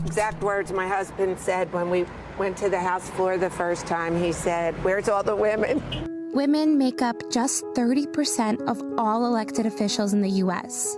Exact words my husband said when we went to the House floor the first time. He said, "Where's all the women?" Women make up just 30% of all elected officials in the U.S.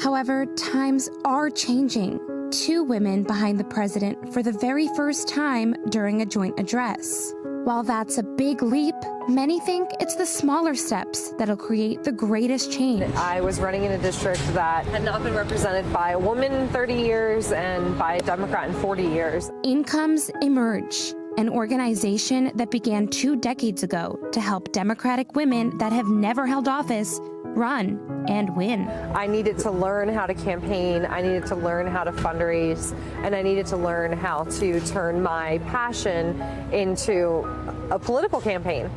However, times are changing. 2 women behind the president for the very first time during a joint address. While that's a big leap, many think it's the smaller steps that'll create the greatest change. I was running in a district that had not been represented by a woman in 30 years and by a Democrat in 40 years. In comes Emerge, an organization that began 2 decades ago to help Democratic women that have never held office run and win. I needed to learn how to campaign, I needed to learn how to fundraise, and I needed to learn how to turn my passion into a political campaign.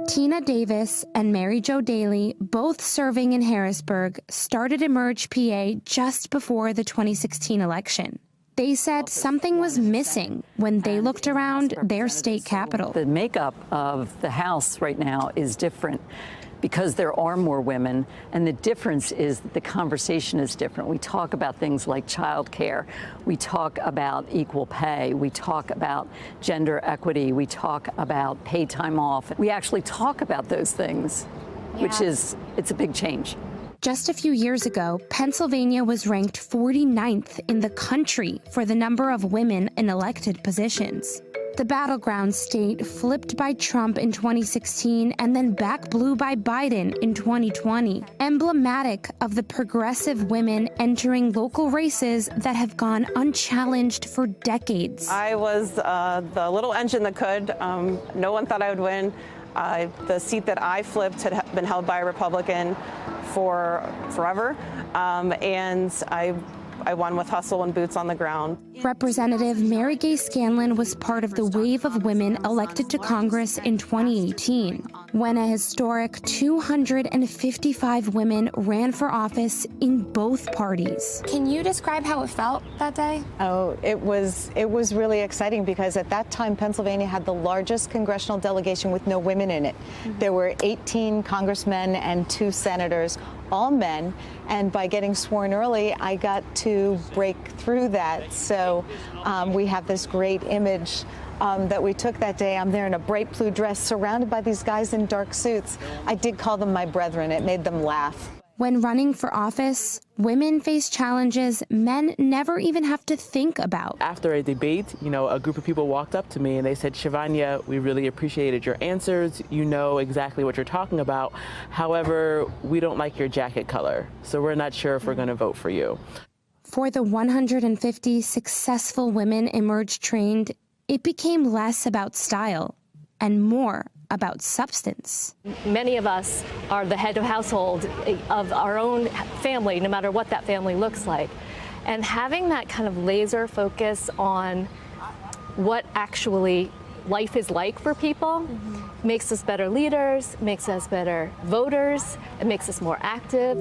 Tina Davis and Mary Jo Daley, both serving in Harrisburg, started Emerge PA just before the 2016 election. They said something was missing when they looked around their state capital. The makeup of the House right now is different because there are more women, and the difference is that the conversation is different. We talk about things like child care, we talk about equal pay, we talk about gender equity, we talk about paid time off. We actually talk about those things, which is, it's a big change. Just a few years ago, Pennsylvania was ranked 49th in the country for the number of women in elected positions. The battleground state flipped by Trump in 2016 and then back blue by Biden in 2020, emblematic of the progressive women entering local races that have gone unchallenged for decades. I was the little engine that could. No one thought I would win. The seat that I flipped had been held by a Republican for forever, and I won with hustle and boots on the ground. Representative Mary Gay Scanlon was part of the wave of women elected to Congress in 2018, when a historic 255 women ran for office in both parties. Can you describe how it felt that day? Oh, it was really exciting because at that time, Pennsylvania had the largest congressional delegation with no women in it. There were 18 congressmen and 2 senators, all men, and by getting sworn early, I got to break through that. So we have this great image that we took that day. I'm there in a bright blue dress, surrounded by these guys in dark suits. I did call them my brethren. It made them laugh. When running for office, women face challenges men never even have to think about. After a debate, a group of people walked up to me and they said, "Shivanya, we really appreciated your answers. You know exactly what you're talking about. However, we don't like your jacket color, so we're not sure if we're going to vote for you." For the 150 successful women Emerge trained, it became less about style and more about substance. Many of us are the head of household of our own family, no matter what that family looks like. And having that kind of laser focus on what actually life is like for people makes us better leaders, makes us better voters, it makes us more active.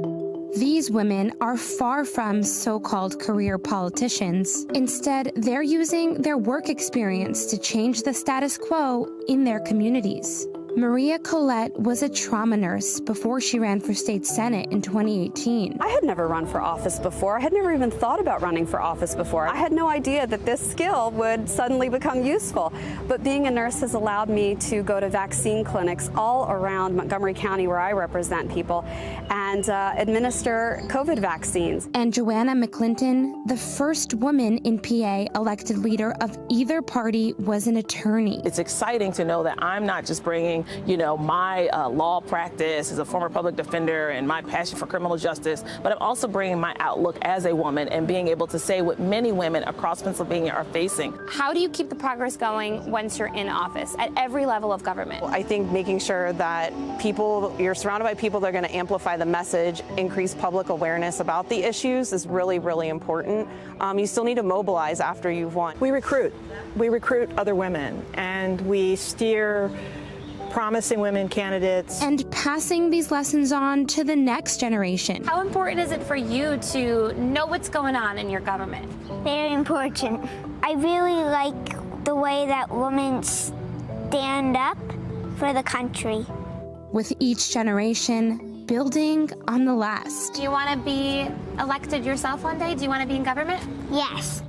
These women are far from so-called career politicians. Instead, they're using their work experience to change the status quo in their communities. Maria Collette was a trauma nurse before she ran for state senate in 2018. I had never run for office before. I had never even thought about running for office before. I had no idea that this skill would suddenly become useful. But being a nurse has allowed me to go to vaccine clinics all around Montgomery County, where I represent people, and administer COVID vaccines. And Joanna McClinton, the first woman in PA elected leader of either party, was an attorney. It's exciting to know that I'm not just bringing my law practice as a former public defender and my passion for criminal justice, but I'm also bringing my outlook as a woman and being able to say what many women across Pennsylvania are facing. How do you keep the progress going once you're in office at every level of government? I think making sure that you're surrounded by people that are going to amplify the message, increase public awareness about the issues is really, really important. You still need to mobilize after you've won. We recruit other women, and we steer promising women candidates. And passing these lessons on to the next generation. How important is it for you to know what's going on in your government? Very important. I really like the way that women stand up for the country. With each generation, building on the last. Do you want to be elected yourself one day? Do you want to be in government? Yes.